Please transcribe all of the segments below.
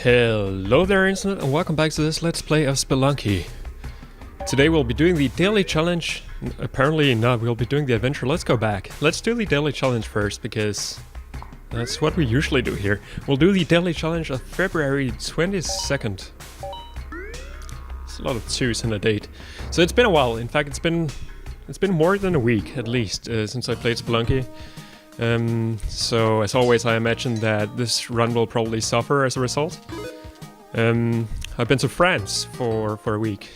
Hello there internet and welcome back to this Let's Play of Spelunky. Today we'll be doing the daily challenge. Apparently not, we'll be doing the adventure. Let's go back. Let's do the daily challenge first because that's what we usually do here. We'll do the daily challenge of February 22nd. It's a lot of twos in a date. So it's been a while. In fact, it's been more than a week at least since I played Spelunky. So as always I imagine that this run will probably suffer as a result. I've been to France for a week.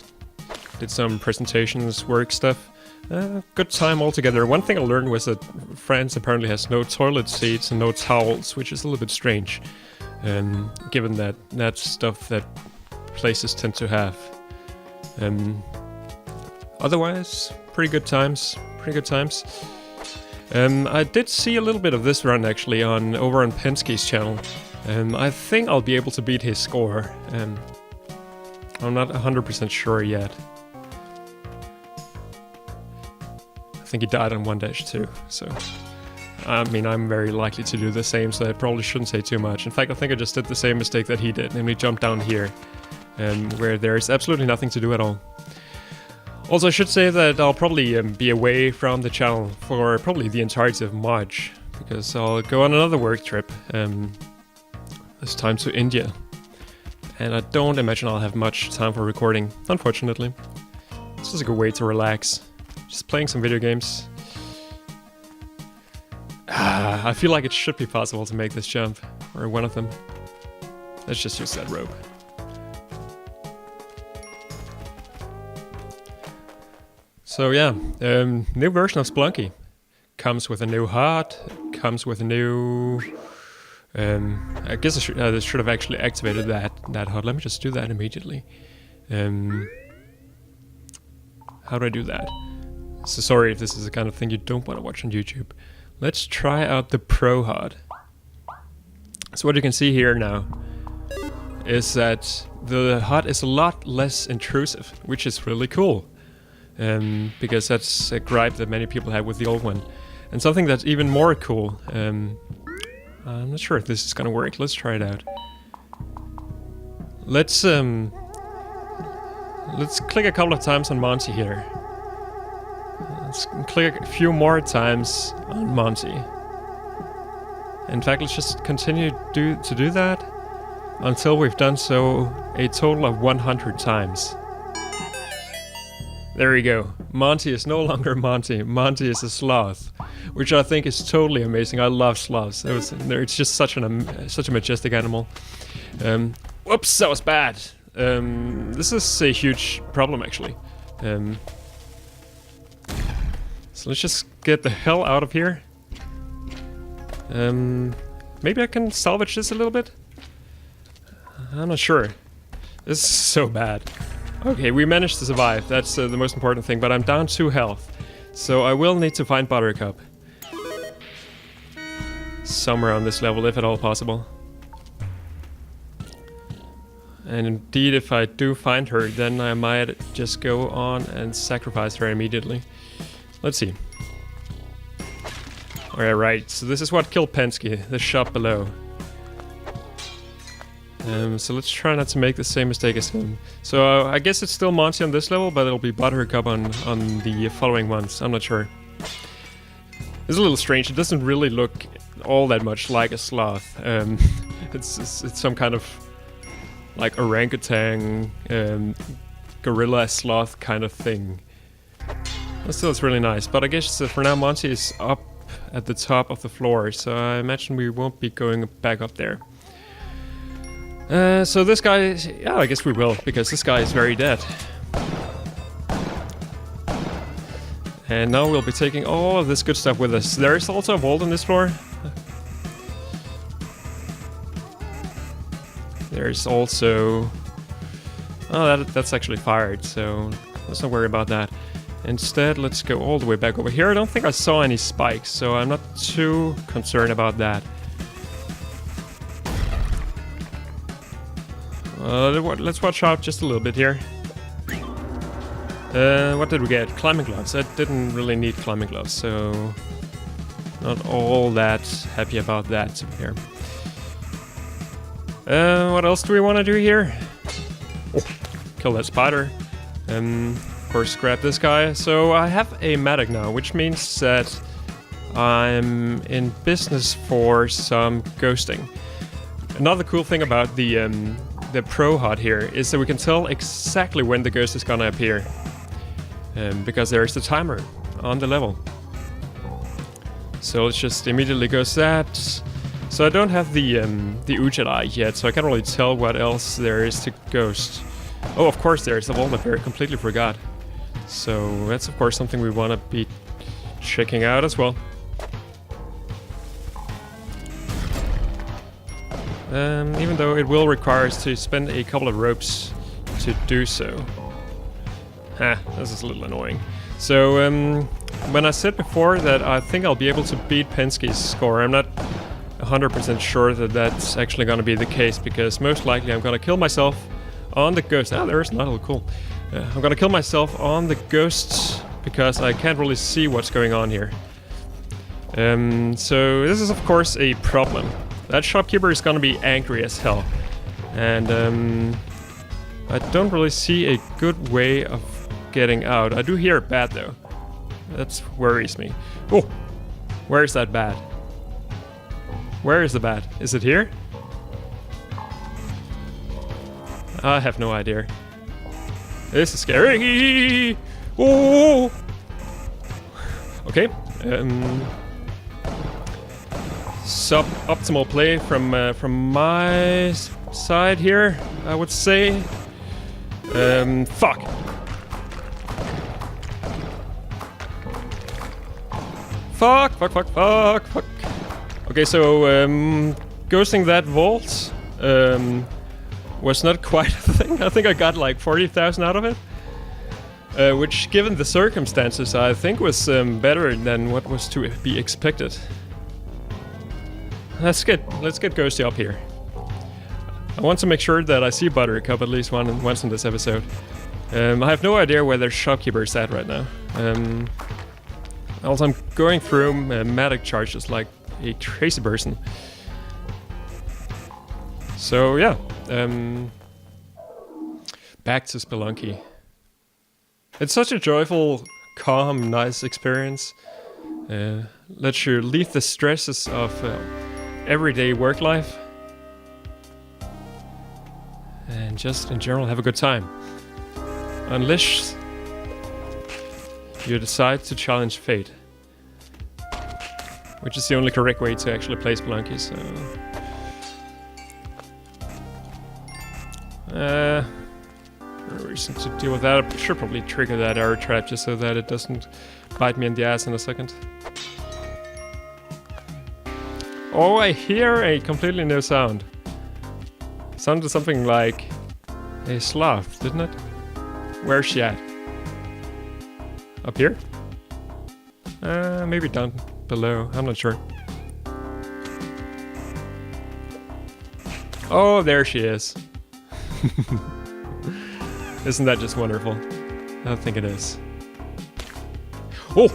Did some presentations, work stuff. Good time altogether. One thing I learned was that France apparently has no toilet seats and no towels, which is a little bit strange. Given that that's stuff that places tend to have. Otherwise, pretty good times. I did see a little bit of this run actually over on Penske's channel. I think I'll be able to beat his score. I'm not 100% sure yet. I think he died on 1-2, so... I mean, I'm very likely to do the same, so I probably shouldn't say too much. In fact, I think I just did the same mistake that he did, namely jump down here, where there's absolutely nothing to do at all. Also, I should say that I'll probably be away from the channel for probably the entirety of March, because I'll go on another work trip, this time to India. And I don't imagine I'll have much time for recording, unfortunately. It's just a good way to relax, just playing some video games. I feel like it should be possible to make this jump, or one of them. Let's just use that rope. So yeah, new version of Spelunky. Comes with a new HUD, comes with a new... I guess I should have actually activated that HUD. Let me just do that immediately. How do I do that? So sorry if this is the kind of thing you don't want to watch on YouTube. Let's try out the Pro HUD. So what you can see here now is that the HUD is a lot less intrusive, which is really cool. Because that's a gripe that many people have with the old one. And something that's even more cool, I'm not sure if this is gonna work, let's try it out. Let's click a couple of times on Monty here. Let's click a few more times on Monty. In fact, let's just continue to do that until we've done so a total of 100 times. There we go. Monty is no longer Monty. Monty is a sloth, which I think is totally amazing. I love sloths. It's just such a majestic animal. Whoops, that was bad. This is a huge problem actually. So let's just get the hell out of here. Maybe I can salvage this a little bit. I'm not sure. This is so bad. Okay, we managed to survive, that's the most important thing, but I'm down 2 health. So I will need to find Buttercup. Somewhere on this level, if at all possible. And indeed, if I do find her, then I might just go on and sacrifice her immediately. Let's see. Alright, so this is what killed Penske, the shop below. So let's try not to make the same mistake as him. So I guess it's still Monty on this level, but it'll be Buttercup on the following ones. I'm not sure. It's a little strange. It doesn't really look all that much like a sloth. It's some kind of like orangutan, gorilla sloth kind of thing. But still, it's really nice. But I guess for now, Monty is up at the top of the floor, so I imagine we won't be going back up there. So this guy, yeah, I guess we will, because this guy is very dead. And now we'll be taking all of this good stuff with us. There is also a vault on this floor. There's also... Oh, that's actually fired, so let's not worry about that. Instead, let's go all the way back over here. I don't think I saw any spikes, so I'm not too concerned about that. Let's watch out just a little bit here. What did we get? Climbing gloves. I didn't really need climbing gloves, so... Not all that happy about that to be here. What else do we want to do here? Oh, kill that spider. Of course, grab this guy. So I have a medic now, which means that I'm in business for some ghosting. Another cool thing about the Pro HUD here is that we can tell exactly when the ghost is gonna appear, because there's the timer on the level. So let's just immediately ghost that. So I don't have the Ujat Eye yet, so I can't really tell what else there is to ghost. Oh, of course there's the walnut bear, completely forgot. So that's of course something we want to be checking out as well. Even though it will require us to spend a couple of ropes to do so. This is a little annoying. So when I said before that I think I'll be able to beat Penske's score, I'm not 100% sure that that's actually going to be the case, because most likely I'm going to kill myself on the ghost. Ah, there's not cool. I'm going to kill myself on the ghosts because I can't really see what's going on here. So this is of course a problem. That shopkeeper is going to be angry as hell. And I don't really see a good way of getting out. I do hear a bat though. That worries me. Oh! Where's that bat? Where is the bat? Is it here? I have no idea. This is scary! Oh! Okay. Suboptimal play from my side here, I would say. Fuck! Fuck. Okay, so ghosting that vault was not quite a thing. I think I got like 40,000 out of it, which, given the circumstances, I think was better than what was to be expected. Let's get Ghosty up here. I want to make sure that I see Buttercup at least once in this episode. I have no idea where their shopkeeper is at right now. Also, I'm going through medic charges like a crazy person. So yeah, back to Spelunky. It's such a joyful, calm, nice experience. Lets you leave the stresses of everyday work life and just in general have a good time. Unless you decide to challenge fate, which is the only correct way to actually play Spelunky, so... no reason to deal with that. I should probably trigger that arrow trap just so that it doesn't bite me in the ass in a second. Oh, I hear a completely new sound. Sounded something like a sloth, didn't it? Where's she at? Up here? Maybe down below. I'm not sure. Oh, there she is. Isn't that just wonderful? I think it is. Oh!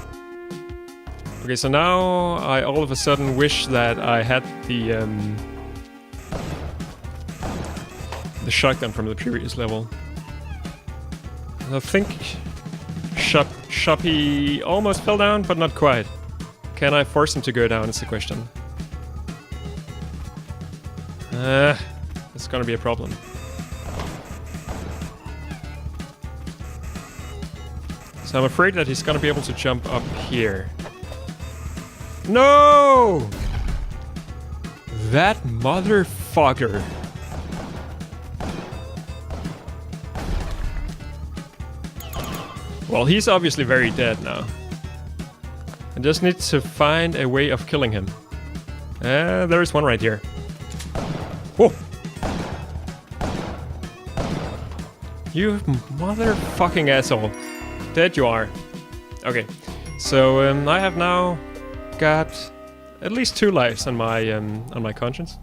Okay, so now I all of a sudden wish that I had the shotgun from the previous level. I think Shoppy almost fell down, but not quite. Can I force him to go down is the question. It's gonna be a problem. So I'm afraid that he's gonna be able to jump up here. No! That motherfucker. Well, he's obviously very dead now. I just need to find a way of killing him. There is one right here. Whoa! You motherfucking asshole. Dead you are. Okay, so I have now got at least 2 lives on my conscience.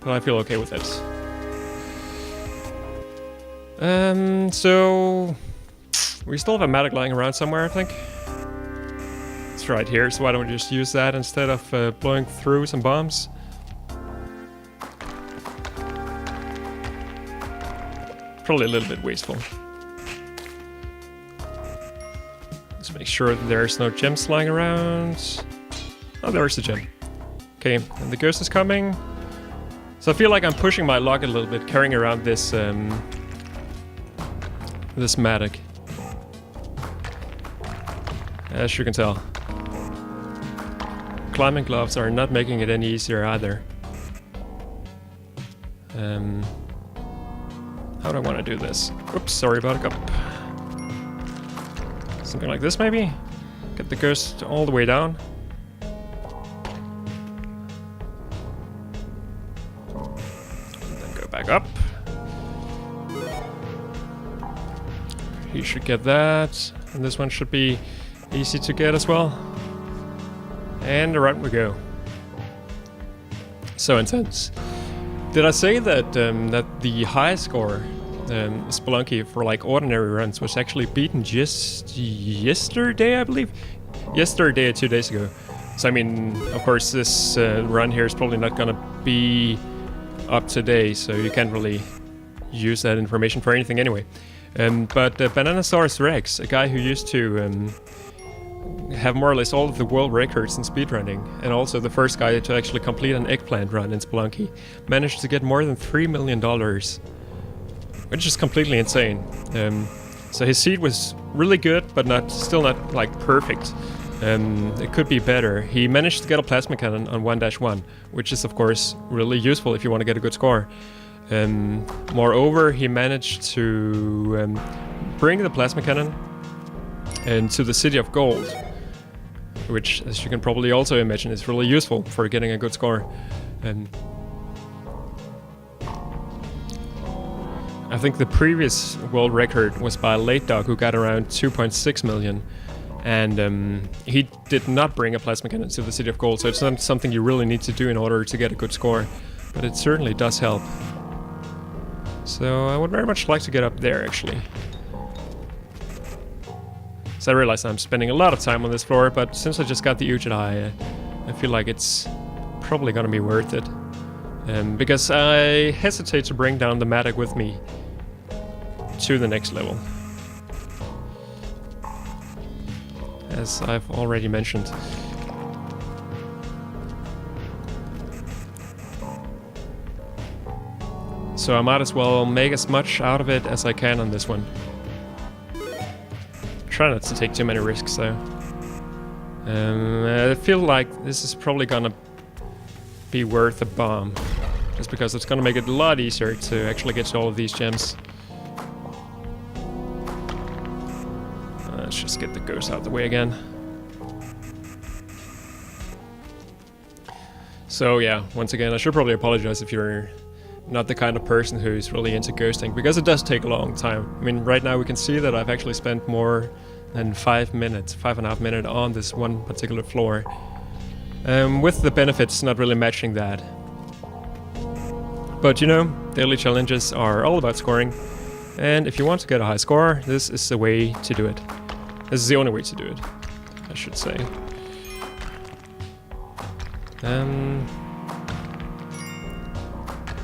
But I feel okay with it. So we still have a medic lying around somewhere, I think. It's right here, so why don't we just use that instead of blowing through some bombs? probably a little bit wasteful. Let's make sure that there's no gems lying around. Oh, there's the gem. Okay, and the ghost is coming. So I feel like I'm pushing my luck a little bit, carrying around this this mattock. As you can tell. Climbing gloves are not making it any easier either. How do I want to do this? Oops, sorry about a cup. Something like this maybe? Get the ghost all the way down. And then go back up. He should get that. And this one should be easy to get as well. And around we go. So intense. Did I say that that the high score Spelunky for like ordinary runs was actually beaten just yesterday, I believe? Yesterday or 2 days ago. So I mean, of course this run here is probably not gonna be up today, so you can't really use that information for anything anyway. But Bananasaurus Rex, a guy who used to have more or less all of the world records in speedrunning, and also the first guy to actually complete an eggplant run in Spelunky, managed to get more than $3 million, which is completely insane. So his seed was really good, but still not like perfect. It could be better. He managed to get a plasma cannon on 1-1, which is of course really useful if you want to get a good score. Moreover, he managed to bring the plasma cannon into the City of Gold, which, as you can probably also imagine, is really useful for getting a good score. I think the previous world record was by Late Dog, who got around 2.6 million, and he did not bring a plasma cannon to the City of Gold, so it's not something you really need to do in order to get a good score, but it certainly does help. So I would very much like to get up there, actually. So I realize I'm spending a lot of time on this floor, but since I just got the Ujjayi, I feel like it's probably gonna be worth it. Because I hesitate to bring down the mattock with me to the next level. As I've already mentioned. So I might as well make as much out of it as I can on this one. Try not to take too many risks though. I feel like this is probably gonna be worth a bomb. Just because it's gonna make it a lot easier to actually get to all of these gems. Let's just get the ghost out of the way again. So yeah, once again, I should probably apologize if you're not the kind of person who's really into ghosting, because it does take a long time. I mean, right now we can see that I've actually spent more than 5 minutes, 5.5 minutes on this one particular floor. With the benefits not really matching that. But you know, daily challenges are all about scoring, and if you want to get a high score, this is the way to do it. This is the only way to do it, I should say.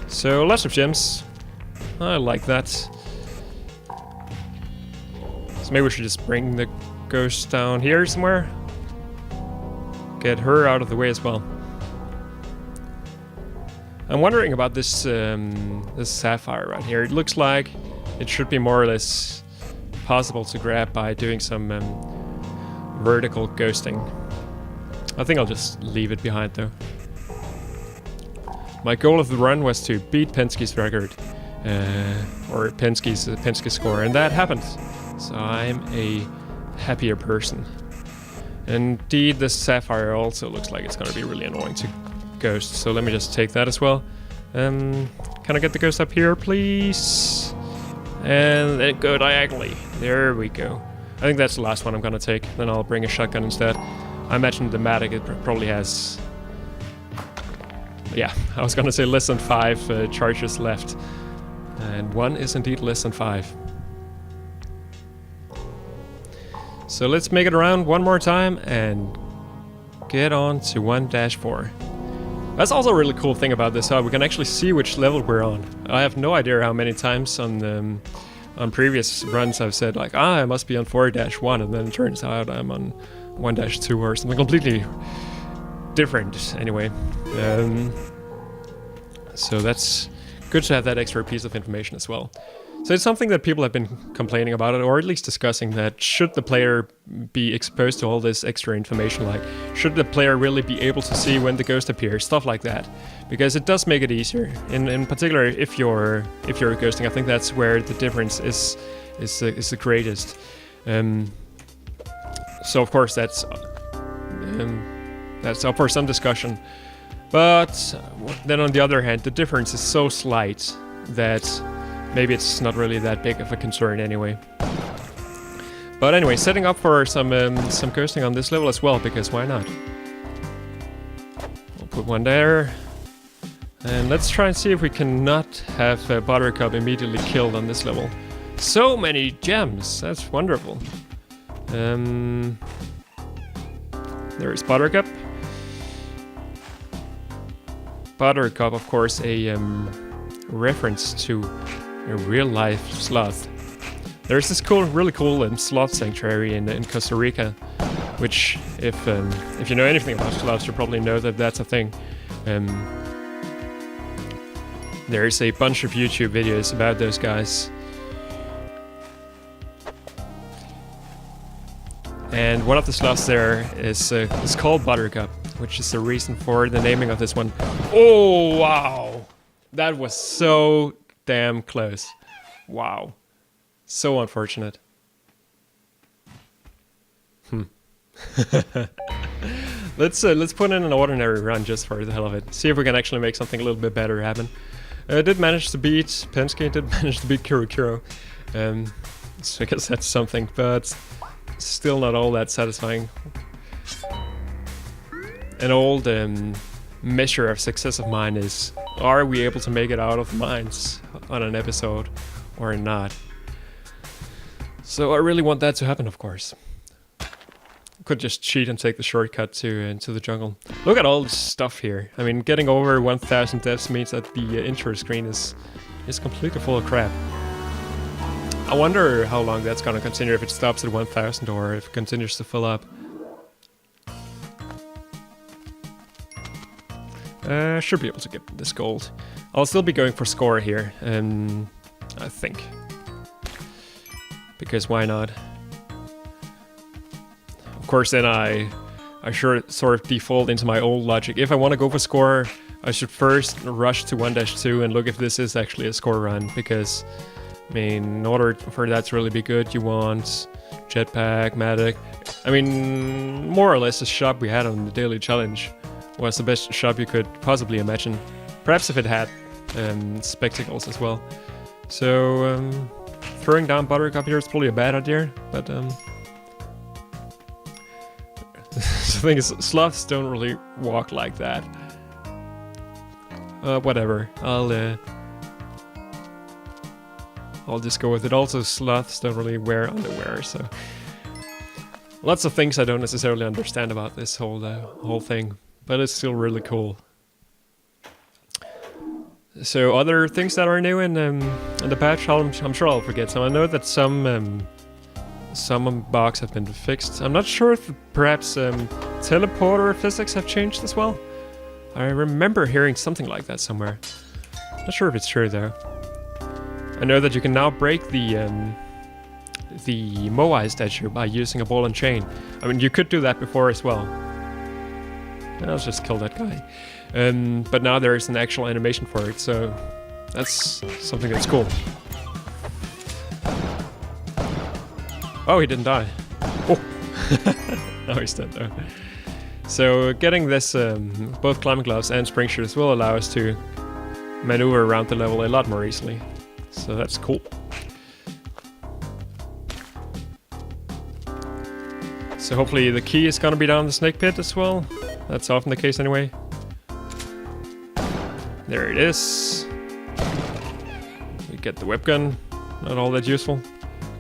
So lots of gems. I like that. So maybe we should just bring the ghost down here somewhere. Get her out of the way as well. I'm wondering about this this sapphire right here. It looks like it should be more or less possible to grab by doing some vertical ghosting. I think I'll just leave it behind though. My goal of the run was to beat Penske's record, or Penske's score, and that happened. So I'm a happier person. Indeed, this sapphire also looks like it's going to be really annoying to ghost, so let me just take that as well. Can I get the ghost up here, please? And then go diagonally. There we go. I think that's the last one I'm going to take. Then I'll bring a shotgun instead. I imagine the mattock, it probably has... Yeah, I was going to say less than 5 charges left. And one is indeed less than 5. So let's make it around one more time and get on to 1-4. That's also a really cool thing about this hub. We can actually see which level we're on. I have no idea how many times on previous runs I've said like, I must be on 4-1, and then it turns out I'm on 1-2 or something completely different anyway. So that's good to have that extra piece of information as well. So it's something that people have been complaining about it, or at least discussing, that should the player be exposed to all this extra information, like should the player really be able to see when the ghost appears, stuff like that, because it does make it easier. In particular, if you're ghosting, I think that's where the difference is the greatest. So of course that's up for some discussion, but then on the other hand, the difference is so slight that maybe it's not really that big of a concern anyway. But anyway, setting up for some ghosting on this level as well, because why not? We'll put one there. And let's try and see if we cannot have Buttercup immediately killed on this level. So many gems! That's wonderful. There is Buttercup. Buttercup, of course, a reference to a real-life sloth. There's this really cool sloth sanctuary in Costa Rica, which, if you know anything about sloths, you probably know that that's a thing. There's a bunch of YouTube videos about those guys. And one of the sloths there is called Buttercup, which is the reason for the naming of this one. Oh, wow! That was so damn close. Wow. So unfortunate. Let's put in an ordinary run just for the hell of it. See if we can actually make something a little bit better happen. Did manage to beat Penske, did manage to beat Kuro. So I guess that's something, but still not all that satisfying. An old measure of success of mine is, are we able to make it out of the mines on an episode or not? So I really want that to happen, of course. Could just cheat and take the shortcut to the jungle. Look at all this stuff here. I mean, getting over 1000 deaths means that the intro screen is completely full of crap. I wonder how long that's gonna continue, if it stops at 1000 or if it continues to fill up. Should be able to get this gold. I'll still be going for score here, I think. Because why not? Of course, then I sort of default into my old logic. If I want to go for score, I should first rush to 1-2 and look if this is actually a score run. Because, I mean, in order for that to really be good, you want jetpack, medic. I mean, more or less the shop we had on the daily challenge was the best shop you could possibly imagine. Perhaps if it had spectacles as well. So throwing down Buttercup here is probably a bad idea, but the thing is, sloths don't really walk like that. Whatever, I'll just go with it. Also, sloths don't really wear underwear, so lots of things I don't necessarily understand about this whole thing. But it's still really cool. So other things that are new in the patch, I'm sure I'll forget some. I know that some bugs have been fixed. I'm not sure if perhaps teleporter physics have changed as well. I remember hearing something like that somewhere. Not sure if it's true though. I know that you can now break the Moai statue by using a ball and chain. I mean, you could do that before as well. Let's just kill that guy. But now there is an actual animation for it, so that's something that's cool. Oh, he didn't die. Oh! Now he's dead though. So getting this, both climbing gloves and spring shooters will allow us to maneuver around the level a lot more easily. So that's cool. So hopefully the key is gonna be down the snake pit as well. That's often the case anyway. There it is. We get the whip gun. Not all that useful.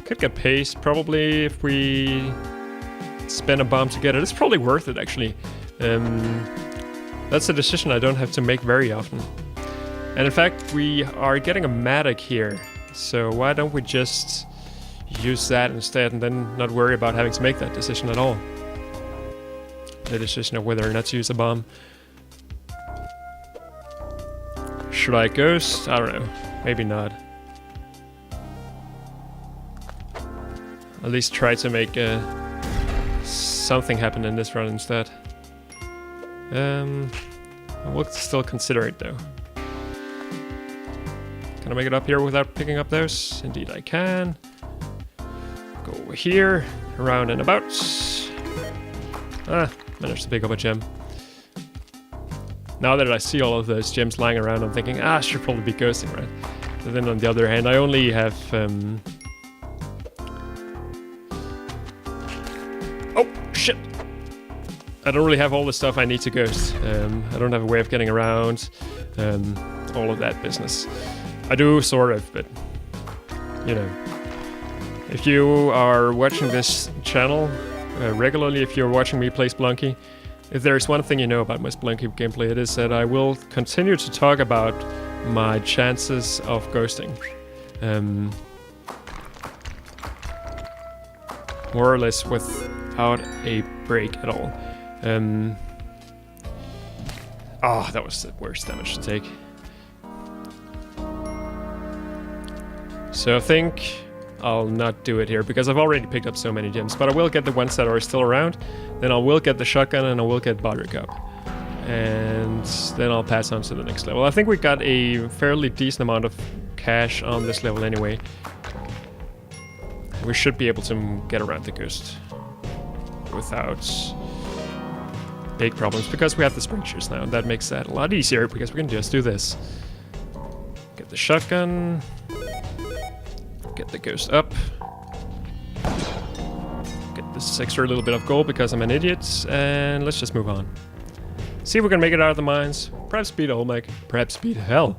Could get paste probably if we spend a bomb to get it. It's probably worth it actually. That's a decision I don't have to make very often. And in fact, we are getting a Matic here. So why don't we just use that instead and then not worry about having to make that decision at all. The decision of whether or not to use a bomb. Should I ghost? I don't know. Maybe not. At least try to make something happen in this run instead. I will still consider it though. Can I make it up here without picking up those? Indeed I can. Go over here, around and about. Managed to pick up a gem. Now that I see all of those gems lying around, I'm thinking, I should probably be ghosting, right? But then on the other hand, I only have... Oh, shit! I don't really have all the stuff I need to ghost. I don't have a way of getting around all of that business. I do, sort of, but... You know. If you are watching this channel regularly, if you're watching me play Spelunky, if there's one thing you know about my Spelunky gameplay, it is that I will continue to talk about my chances of ghosting. More or less without a break at all. Oh, that was the worst damage to take. So I think I'll not do it here because I've already picked up so many gems, but I will get the ones that are still around. Then I will get the shotgun and I will get Buttercup. And then I'll pass on to the next level. I think we got a fairly decent amount of cash on this level anyway. We should be able to get around the ghost without big problems because we have the spring shoes now. That makes that a lot easier because we can just do this. Get the shotgun. Get the ghost up. Get this extra little bit of gold because I'm an idiot. And let's just move on. See if we can make it out of the mines. Perhaps beat Olmec. Perhaps beat hell.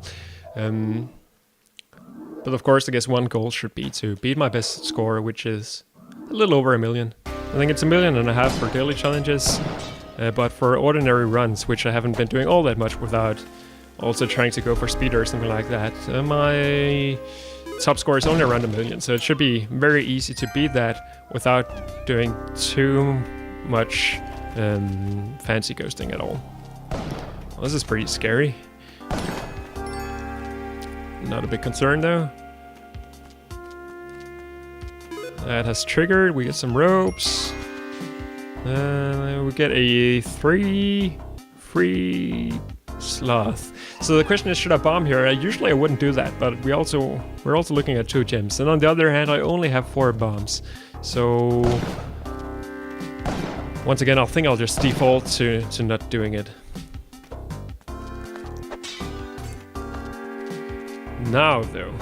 But of course, I guess one goal should be to beat my best score, which is a little over 1 million. I think it's 1.5 million for daily challenges. But for ordinary runs, which I haven't been doing all that much without also trying to go for speed or something like that, my top score is only around 1 million, so it should be very easy to beat that without doing too much fancy ghosting at all. Well, this is pretty scary. Not a big concern though. That has triggered. We get some ropes. We get a 3 free sloth. So the question is, should I bomb here? Usually I wouldn't do that, but we're also looking at 2 gems. And on the other hand, I only have 4 bombs. So once again, I think I'll just default to not doing it. Now though.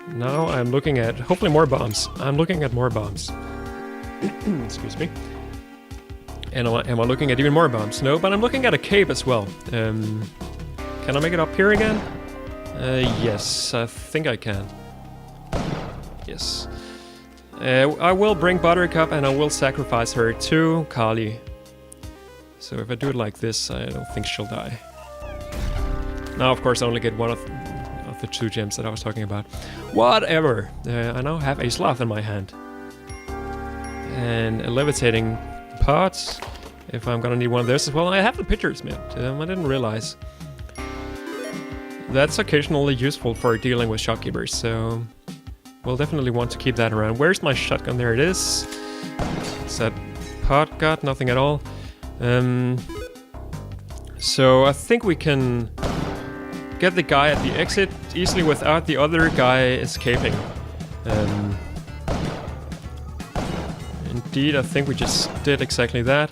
Now I'm looking at hopefully more bombs. I'm looking at more bombs. Excuse me. And am I looking at even more bombs? No, but I'm looking at a cave as well. Can I make it up here again? Yes, I think I can. Yes. I will bring Buttercup and I will sacrifice her to Kali. So if I do it like this, I don't think she'll die. Now, of course, I only get one of the 2 gems that I was talking about. Whatever. I now have a sloth in my hand. And a levitating pots, if I'm gonna need one of those as well. I have the pitchers, man. I didn't realize. That's occasionally useful for dealing with shopkeepers, so we'll definitely want to keep that around. Where's my shotgun? There it is. Is that pot got nothing at all? So I think we can get the guy at the exit easily without the other guy escaping. Indeed, I think we just did exactly that.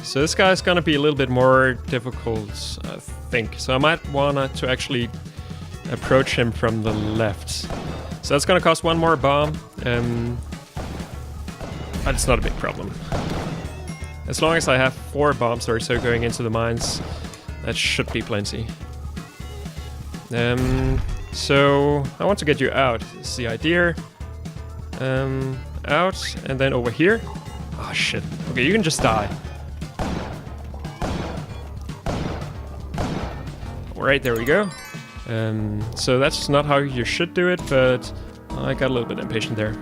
So this guy's gonna be a little bit more difficult, I think. So I might wanna to actually approach him from the left. So that's gonna cost 1 more bomb. But it's not a big problem. As long as I have 4 bombs or so going into the mines, that should be plenty. So I want to get you out. This is the idea. Out and then over here. Oh shit. Okay, you can just die. Alright, there we go. So that's not how you should do it, but I got a little bit impatient there.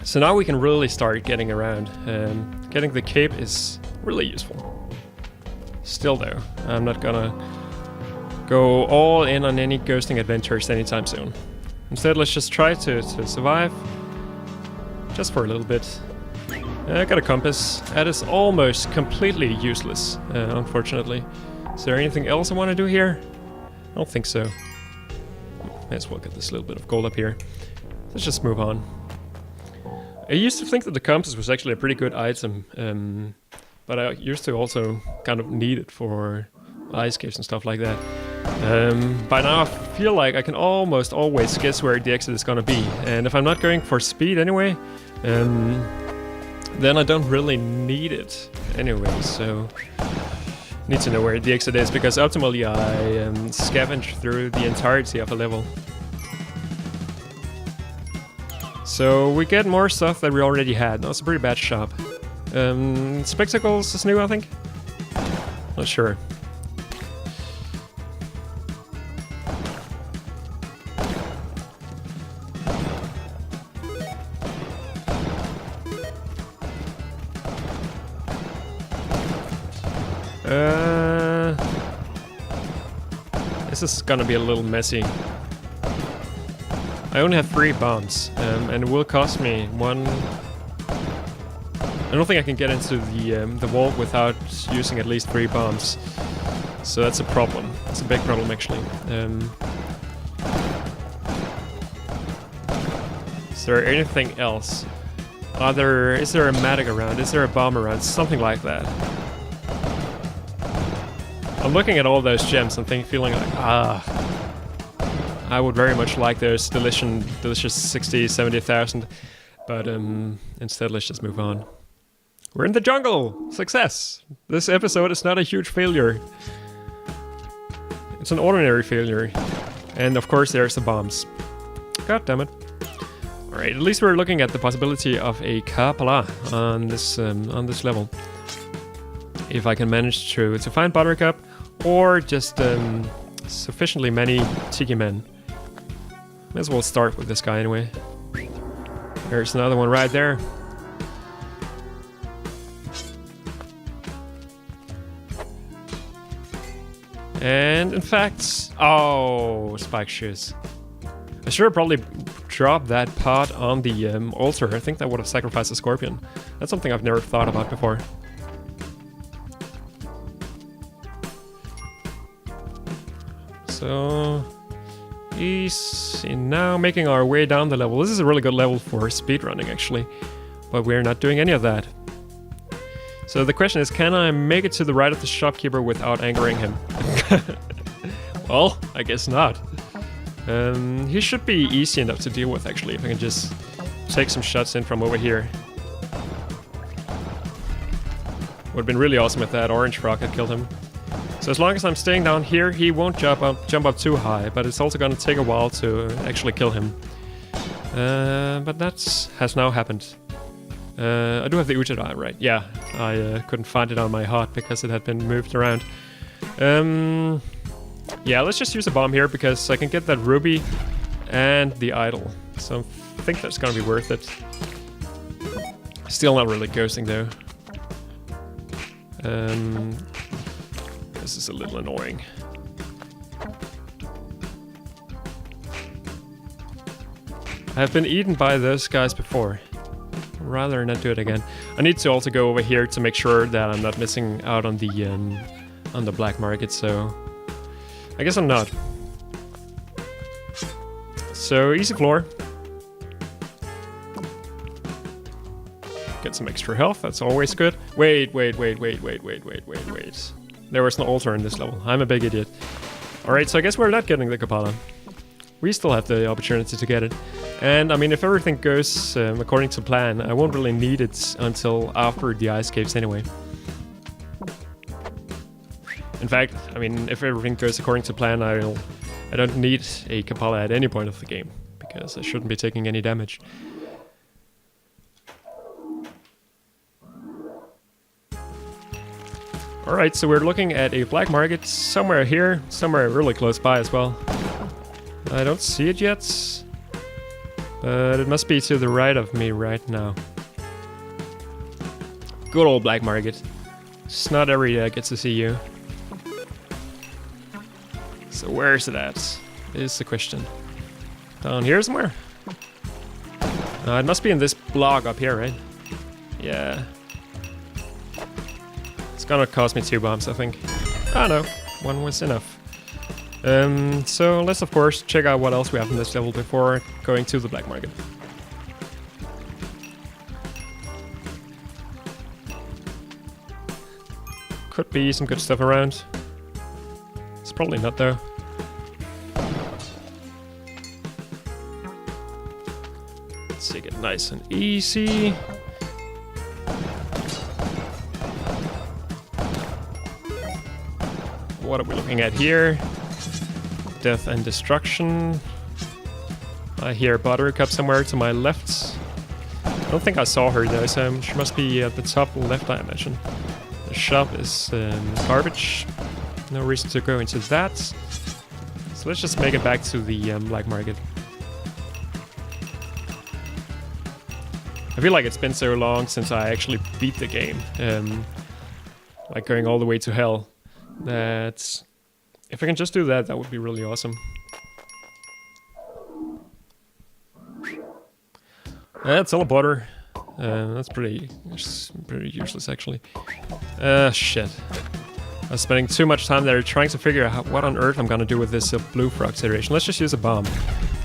So now we can really start getting around. Getting the cape is really useful. Still though, I'm not gonna go all in on any ghosting adventures anytime soon. Instead, let's just try to survive. Just for a little bit. I got a compass. That is almost completely useless, unfortunately. Is there anything else I want to do here? I don't think so. May as well get this little bit of gold up here. Let's just move on. I used to think that the compass was actually a pretty good item, but I used to also kind of need it for ice caves and stuff like that. By now I feel like I can almost always guess where the exit is gonna be, and if I'm not going for speed anyway, then I don't really need it anyway, so need to know where the exit is, because optimally I scavenge through the entirety of a level. So we get more stuff that we already had. That's a pretty bad shop. Spectacles is new, I think? Not sure. This is gonna be a little messy. I only have 3 bombs, and it will cost me 1... I don't think I can get into the vault without using at least 3 bombs. So that's a problem. It's a big problem, actually. Is there anything else? Is there a medic around? Is there a bomb around? Something like that. I'm looking at all those gems and feeling like, I would very much like those delicious 60, 70,000, but instead let's just move on. We're in the jungle! Success! This episode is not a huge failure. It's an ordinary failure. And of course there's the bombs. God damn it. Alright, at least we're looking at the possibility of a Kapala on this level. If I can manage to find Buttercup, or just sufficiently many Tiki Men. May as well start with this guy anyway. There's another one right there. And in fact... Oh, spike shoes. I should have probably dropped that pot on the altar. I think that would have sacrificed a scorpion. That's something I've never thought about before. So, easy. Now making our way down the level. This is a really good level for speedrunning, actually, but we're not doing any of that. So the question is, can I make it to the right of the shopkeeper without angering him? Well, I guess not. He should be easy enough to deal with, actually, if I can just take some shots in from over here. Would have been really awesome if that orange frog had killed him. So as long as I'm staying down here, he won't jump up too high, but it's also gonna take a while to actually kill him. But that has now happened. I do have the Ujara, right? Yeah, I couldn't find it on my heart because it had been moved around. Yeah, let's just use a bomb here because I can get that ruby and the idol. So I think that's gonna be worth it. Still not really ghosting though. This is a little annoying. I have been eaten by those guys before. I'd rather not do it again. I need to also go over here to make sure that I'm not missing out on the black market, so I guess I'm not. So easy floor. Get some extra health, that's always good. Wait. There was no altar in this level. I'm a big idiot. Alright, so I guess we're not getting the Kapala. We still have the opportunity to get it. And I mean, if everything goes according to plan, I won't really need it until after the ice caves anyway. In fact, I mean, if everything goes according to plan, I don't need a Kapala at any point of the game, because I shouldn't be taking any damage. Alright, so we're looking at a black market somewhere here, somewhere really close by as well. I don't see it yet, but it must be to the right of me right now. Good old black market. It's not every day I get to see you. So where is it at? Is the question. Down here somewhere? It must be in this block up here, right? Yeah. It's gonna cost me 2 bombs, I think. Oh no, 1 was enough. So let's of course check out what else we have in this level before going to the black market. Could be some good stuff around. It's probably not though. Let's take it nice and easy. What are we looking at here? Death and destruction. I hear a battery cup somewhere to my left. I don't think I saw her though, so she must be at the top left, I imagine. The shop is garbage. No reason to go into that. So let's just make it back to the black market. I feel like it's been so long since I actually beat the game. Like going all the way to hell. That if I can just do that, that would be really awesome. Teleporter. That's pretty useless actually. Shit. I was spending too much time there trying to figure out what on earth I'm gonna do with this blue frog situation. Let's just use a bomb.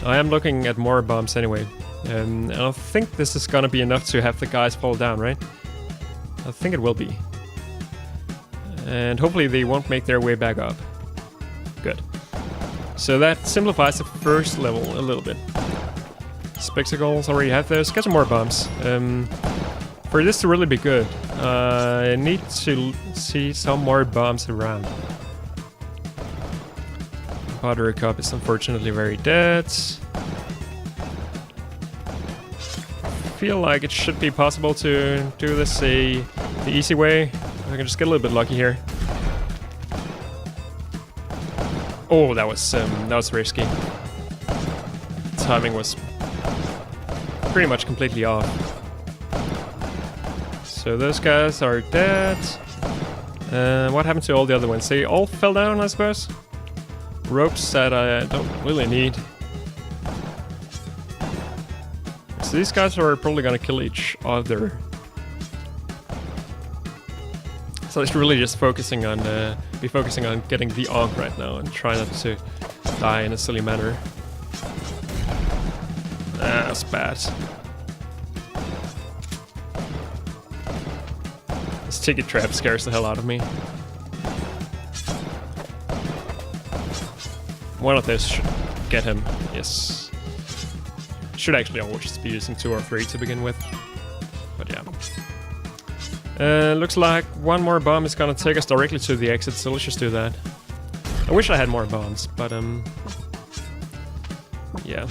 I am looking at more bombs anyway. And I think this is gonna be enough to have the guys fall down, right? I think it will be. And hopefully they won't make their way back up. Good. So that simplifies the first level a little bit. Spectacles, already have those. Get some more bombs. For this to really be good, I need to see some more bombs around. Pottery cup is unfortunately very dead. Feel like it should be possible to do this the easy way. I can just get a little bit lucky here. Oh, that was risky. Timing was pretty much completely off. So those guys are dead. What happened to all the other ones? They all fell down, I suppose. Ropes that I don't really need. So these guys are probably gonna kill each other. So it's really just focusing on getting the Ankh right now and try not to die in a silly manner. That's bad. This ticket trap scares the hell out of me. One of those should get him. Yes. Should actually always be using 2 or 3 to begin with. But yeah. Looks like one more bomb is gonna take us directly to the exit, so let's just do that. I wish I had more bombs, but yeah.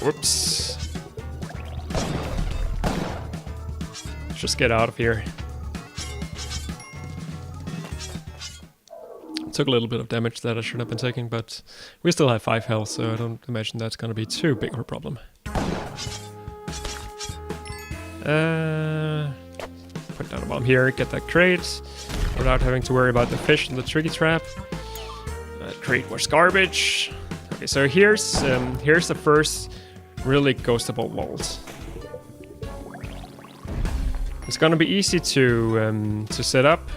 Whoops. Let's just get out of here. Took a little bit of damage that I shouldn't have been taking, but we still have 5 health, so I don't imagine that's gonna be too big of a problem. Put down a bomb here, get that crate, without having to worry about the fish and the tricky trap. That crate was garbage. Okay, so here's the first really ghostable vault. It's gonna be easy to set up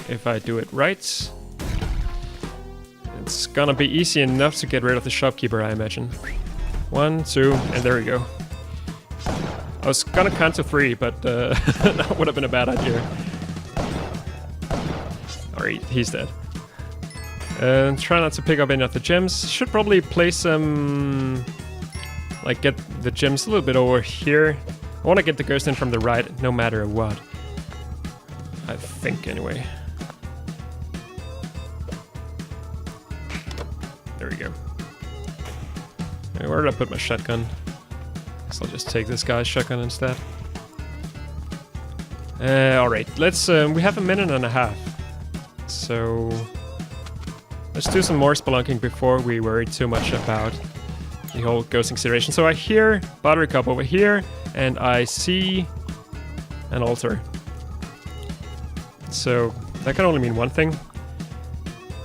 if I do it right. It's gonna be easy enough to get rid of the shopkeeper, I imagine. 1, 2, and there we go. I was gonna count to 3, but that would have been a bad idea. Alright, he's dead. Try not to pick up any of the gems. Should probably place some... like, get the gems a little bit over here. I want to get the ghost in from the right, no matter what. I think, anyway. There we go. Okay, where did I put my shotgun? So I'll just take this guy's shotgun instead. Alright, let's, we have a minute and a half. So, let's do some more spelunking before we worry too much about the whole ghosting situation. So I hear Buttercup over here, and I see an altar. So, that can only mean one thing.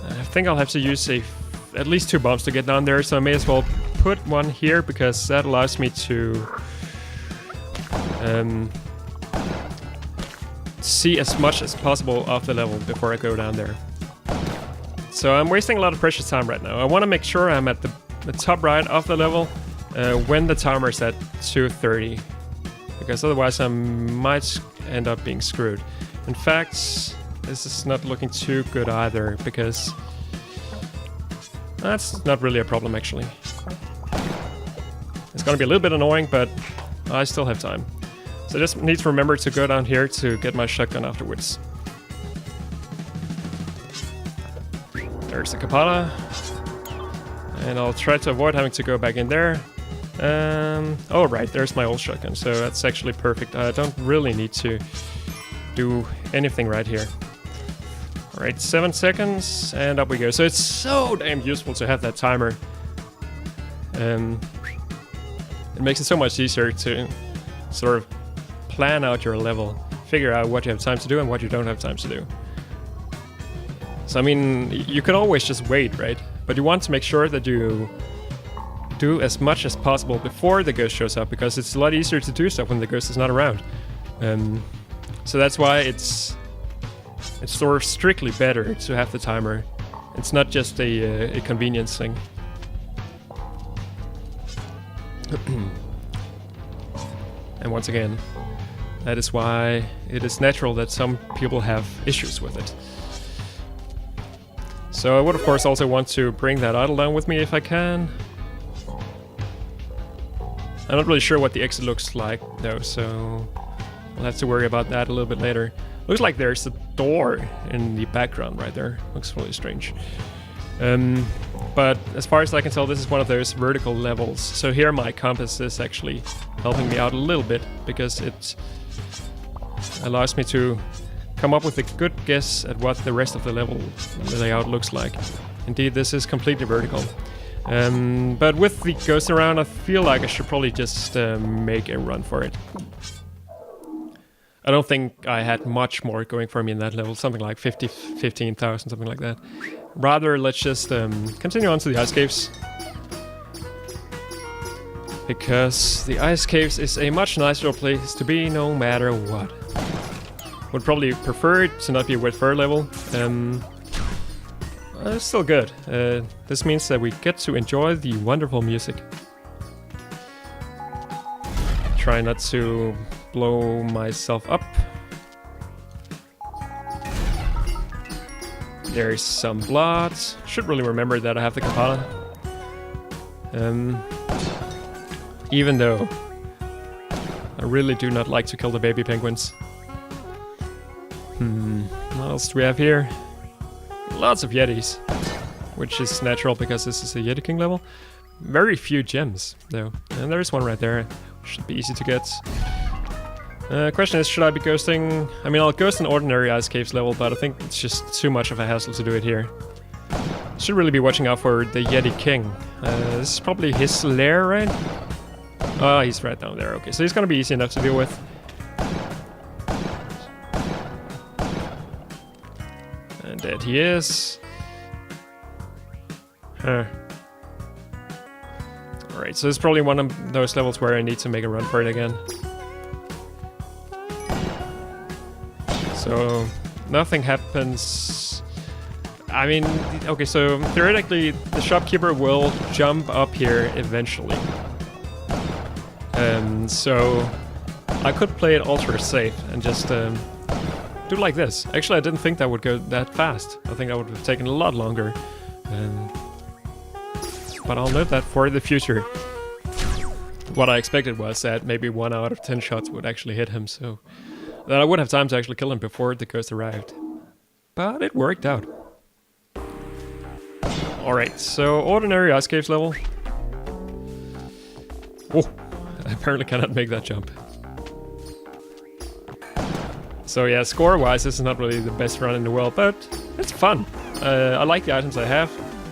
I think I'll have to use at least 2 bombs to get down there, so I may as well put one here, because that allows me to see as much as possible of the level before I go down there. So I'm wasting a lot of precious time right now. I want to make sure I'm at the top right of the level when the timer is at 2:30, because otherwise I might end up being screwed. In fact, this is not looking too good either, because that's not really a problem actually. It's gonna be a little bit annoying, but I still have time. So I just need to remember to go down here to get my shotgun afterwards. There's the Kapala. And I'll try to avoid having to go back in there. Oh right, there's my old shotgun, so that's actually perfect. I don't really need to do anything right here. Alright, 7 seconds, and up we go. So it's so damn useful to have that timer. It makes it so much easier to sort of plan out your level, figure out what you have time to do and what you don't have time to do. So I mean, you could always just wait, right? But you want to make sure that you do as much as possible before the ghost shows up, because it's a lot easier to do stuff when the ghost is not around. So that's why it's sort of strictly better to have the timer. It's not just a convenience thing. And once again, that is why it is natural that some people have issues with it. So I would of course also want to bring that idol down with me if I can. I'm not really sure what the exit looks like though, so I'll have to worry about that a little bit later. Looks like there's a door in the background right there. Looks really strange. But as far as I can tell, this is one of those vertical levels. So here my compass is actually helping me out a little bit, because it allows me to come up with a good guess at what the rest of the level layout looks like. Indeed, this is completely vertical. But with the ghost around, I feel like I should probably just make a run for it. I don't think I had much more going for me in that level, something like 15,000, something like that. Rather, let's just continue on to the ice caves. Because the ice caves is a much nicer place to be no matter what. Would probably prefer it to not be a wet fur level. It's still good. This means that we get to enjoy the wonderful music. Try not to blow myself up. There's some blood. Should really remember that I have the Kapala. Even though I really do not like to kill the baby penguins. What else do we have here? Lots of Yetis, which is natural because this is a Yeti King level. Very few gems though, and there's one right there. Should be easy to get. Question is, should I be ghosting? I mean, I'll ghost an ordinary Ice Caves level, but I think it's just too much of a hassle to do it here. Should really be watching out for the Yeti King. This is probably his lair, right? Oh, he's right down there. Okay, so he's gonna be easy enough to deal with. And dead he is. Huh. Alright, so this is probably one of those levels where I need to make a run for it again. So, nothing happens. I mean, okay, so theoretically, the shopkeeper will jump up here eventually. So, I could play it ultra safe and just do like this. Actually, I didn't think that would go that fast. I think that would have taken a lot longer. But I'll note that for the future. What I expected was that maybe 1 out of 10 shots would actually hit him, so that I would have time to actually kill him before the ghost arrived. But it worked out. Alright, so ordinary Ice Caves level. Oh, I apparently cannot make that jump. So yeah, score-wise, this is not really the best run in the world, but it's fun. I like the items I have.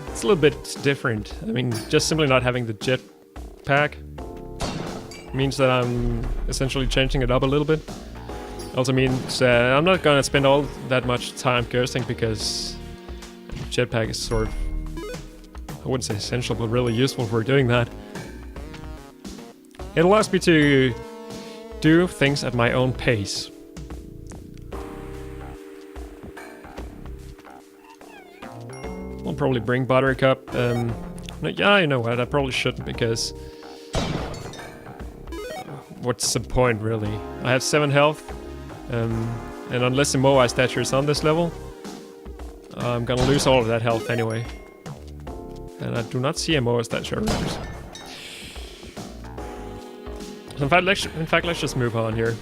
It's a little bit different. I mean, just simply not having the jetpack means that I'm essentially changing it up a little bit. Also means I'm not gonna spend all that much time ghosting because jetpack is sort of, I wouldn't say essential, but really useful for doing that. It allows me to do things at my own pace. I'll probably bring Buttercup. Yeah, you know what, I probably shouldn't because what's the point really? I have 7 health, and unless the Moai statue is on this level, I'm gonna lose all of that health anyway. And I do not see a Moai statue around. So in fact, let's just move on here.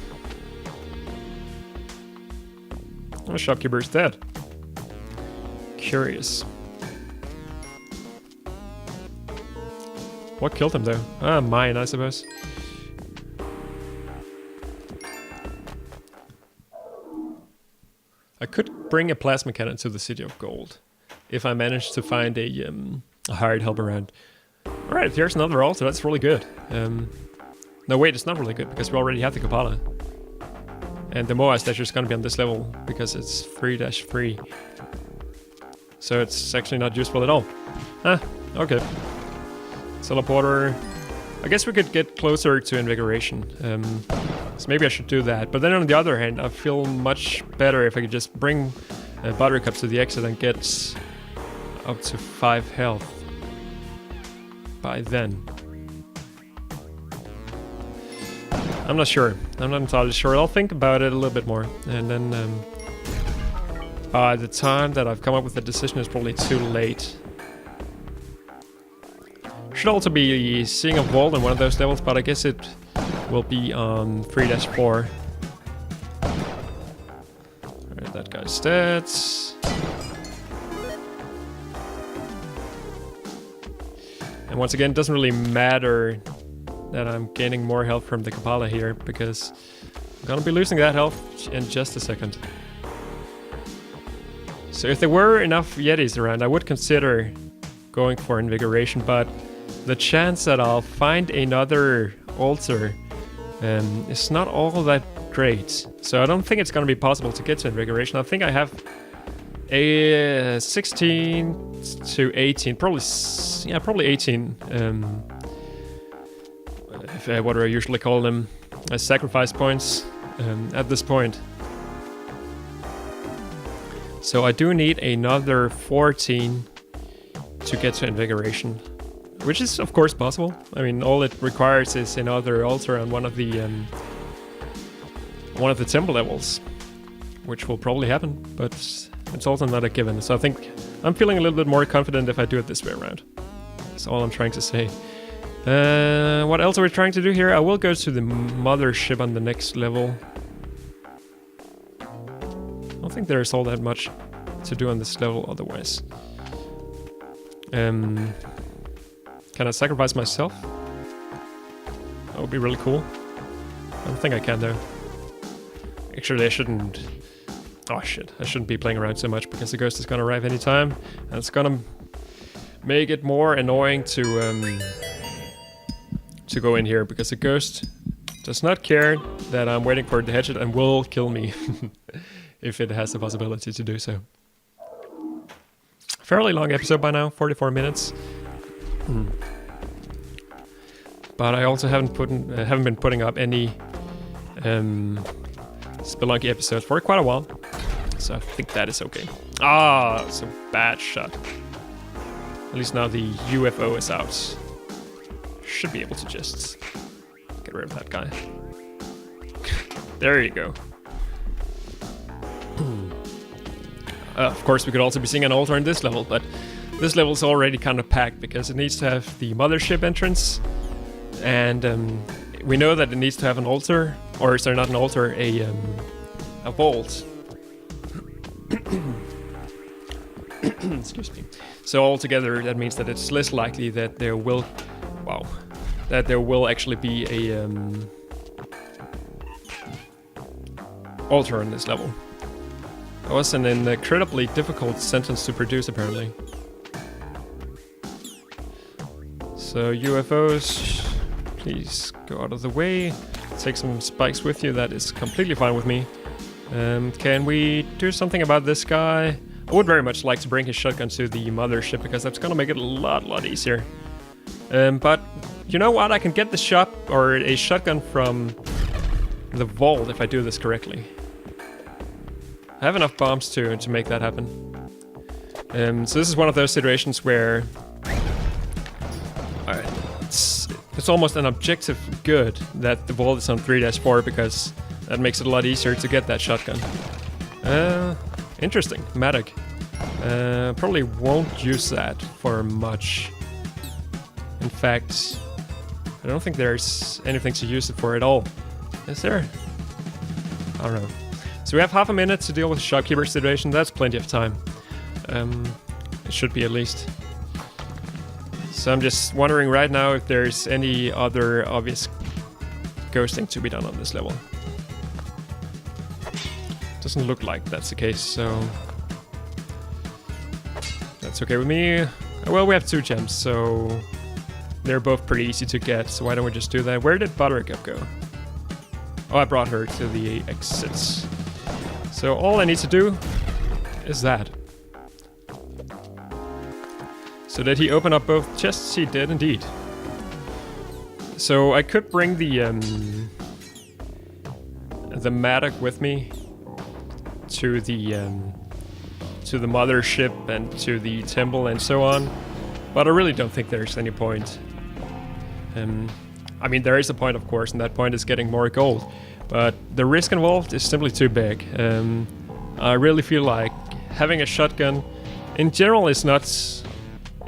Oh, the shopkeeper is dead. Curious. What killed him though? Ah, mine, I suppose. I could bring a plasma cannon to the City of Gold if I managed to find a hired help around. Alright, here's another altar, that's really good. No wait, it's not really good because we already have the Kapala. And the Moai statue is gonna be on this level because it's 3-3. So it's actually not useful at all. Ah, okay. Teleporter. I guess we could get closer to Invigoration. So maybe I should do that. But then on the other hand, I feel much better if I could just bring Buttercup to the exit and get up to 5 health by then. I'm not sure. I'm not entirely sure. I'll think about it a little bit more. And then by the time that I've come up with a decision, it's probably too late. Should also be seeing a vault on one of those levels, but I guess it will be on 3-4. Alright, that guy's dead. And once again, it doesn't really matter that I'm gaining more health from the Kapala here, because I'm gonna be losing that health in just a second. So if there were enough Yetis around, I would consider going for Invigoration, but the chance that I'll find another altar is not all that great. So I don't think it's gonna be possible to get to Invigoration. I think I have a 16 to 18, probably 18. What do I usually call them? Sacrifice points at this point. So I do need another 14 to get to Invigoration, which is of course possible. I mean, all it requires is another altar on one of the temple levels, which will probably happen, but it's also not a given. So I think I'm feeling a little bit more confident if I do it this way around. That's all I'm trying to say. What else are we trying to do here? I will go to the mothership on the next level. I don't think there's all that much to do on this level otherwise. Can I sacrifice myself? That would be really cool. I don't think I can though. Actually, I shouldn't... Oh shit, I shouldn't be playing around so much because the ghost is gonna arrive anytime. And it's gonna make it more annoying to go in here, because the ghost does not care that I'm waiting for it to hatch it and will kill me if it has the possibility to do so. Fairly long episode by now, 44 minutes. But I also haven't been putting up any Spelunky episodes for quite a while, so I think that is okay. Ah, it's a bad shot. At least now the UFO is out. Should be able to just get rid of that guy. There you go. Of course, we could also be seeing an altar in this level, but this level is already kind of packed because it needs to have the mothership entrance, and we know that it needs to have an altar, or is there not an altar, a vault. Excuse me. So altogether, that means that it's less likely that there will, actually be altar on this level. That was an incredibly difficult sentence to produce, apparently. So UFOs, please go out of the way. Take some spikes with you, that is completely fine with me. Can we do something about this guy? I would very much like to bring his shotgun to the mothership, because that's gonna make it a lot easier. But you know what? I can get the a shotgun from the vault if I do this correctly. I have enough bombs to make that happen. So this is one of those situations where it's almost an objective good that the vault is on 3-4, because that makes it a lot easier to get that shotgun. Interesting. Matic. Probably won't use that for much. In fact, I don't think there's anything to use it for at all. Is there? I don't know. So we have half a minute to deal with the shopkeeper situation. That's plenty of time. It should be at least. So I'm just wondering right now if there's any other obvious ghosting to be done on this level. Doesn't look like that's the case, so that's okay with me. Well, we have 2 gems, so they're both pretty easy to get, so why don't we just do that? Where did Buttercup go? Oh, I brought her to the exits. So all I need to do is that. So did he open up both chests? He did indeed. So I could bring the Matic with me to the mothership and to the temple and so on, but I really don't think there's any point. I mean, there is a point, of course, and that point is getting more gold, but the risk involved is simply too big. I really feel like having a shotgun in general is not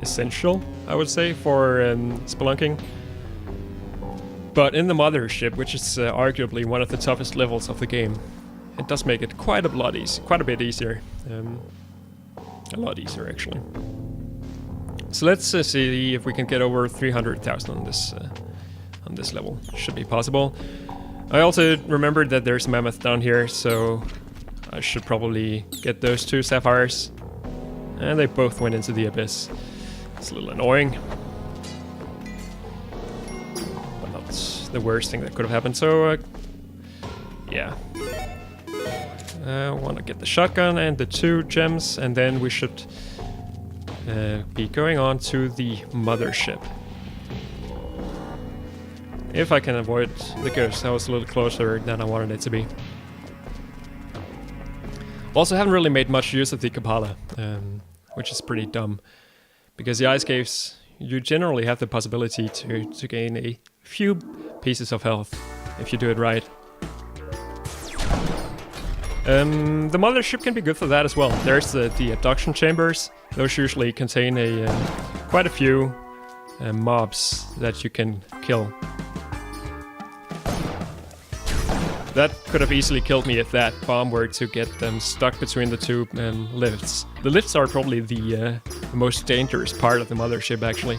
essential, I would say, for spelunking. But in the mothership, which is arguably one of the toughest levels of the game, it does make it quite a bit easier. A lot easier, actually. So let's see if we can get over 300,000 on this level. Should be possible. I also remembered that there's a mammoth down here, so I should probably get those 2 sapphires. And they both went into the abyss. It's a little annoying, but not the worst thing that could have happened. So yeah. I want to get the shotgun and the 2 gems, and then we should be going on to the mothership. If I can avoid the ghost. That was a little closer than I wanted it to be. Also haven't really made much use of the Kapala, which is pretty dumb. Because the ice caves, you generally have the possibility to gain a few pieces of health if you do it right. The mothership can be good for that as well. There's the abduction chambers. Those usually contain quite a few mobs that you can kill. That could have easily killed me if that bomb were to get them stuck between the 2 lifts. The lifts are probably the most dangerous part of the mothership, actually.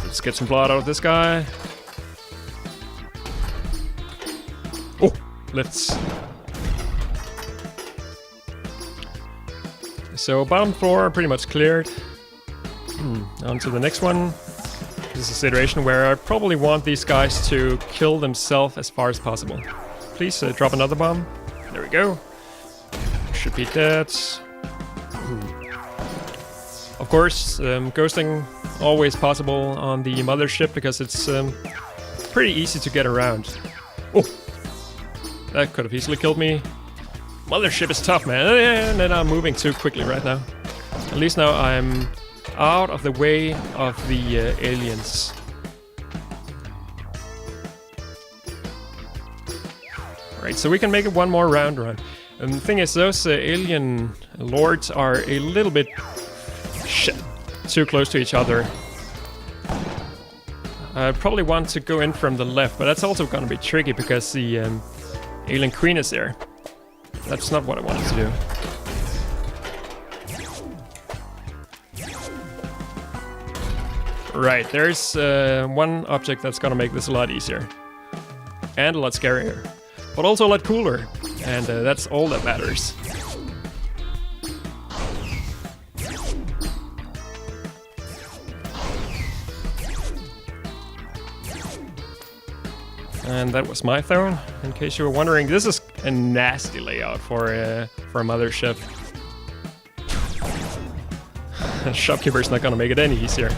Let's get some blood out of this guy. Oh, lifts. So bottom floor pretty much cleared. On to the next one. This is a situation where I probably want these guys to kill themselves as far as possible. Please drop another bomb. There we go. Should be dead. Of course, ghosting always possible on the mothership because it's pretty easy to get around. Oh, that could have easily killed me. Mothership is tough, man. And then I'm moving too quickly right now. At least now I'm out of the way of the aliens. Alright, so we can make it one more round run. And the thing is, those alien lords are a little bit too close to each other. I probably want to go in from the left, but that's also going to be tricky because the alien queen is there. That's not what I wanted to do. Right, there's one object that's gonna make this a lot easier. And a lot scarier. But also a lot cooler. And that's all that matters. And that was my throne, in case you were wondering. This is a nasty layout for a mothership. Shopkeeper's not gonna make it any easier.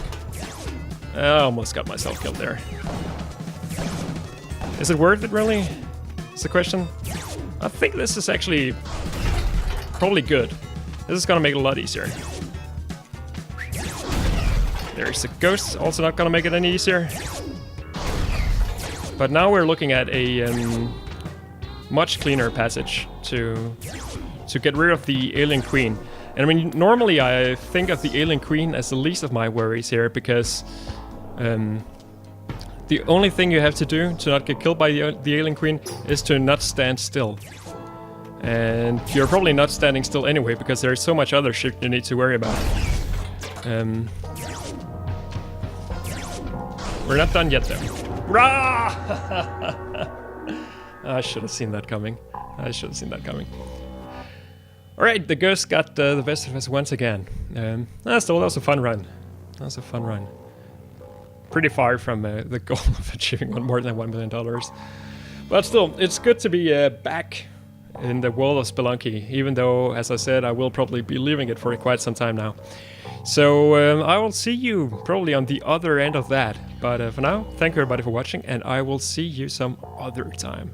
I almost got myself killed there. Is it worth it, really? Is the question. I think this is actually probably good. This is gonna make it a lot easier. There's a ghost, also not gonna make it any easier. But now we're looking at a much cleaner passage to get rid of the alien queen. And I mean, normally I think of the alien queen as the least of my worries here, because the only thing you have to do to not get killed by the alien queen is to not stand still. And you're probably not standing still anyway, because there's so much other shit you need to worry about. We're not done yet, though. I should have seen that coming. Alright, the ghost got the best of us once again. That was a fun run. Pretty far from the goal of achieving more than $1 million. But still, it's good to be back in the world of Spelunky, even though, as I said, I will probably be leaving it for quite some time now. So I will see you probably on the other end of that. But for now, thank you everybody for watching, and I will see you some other time.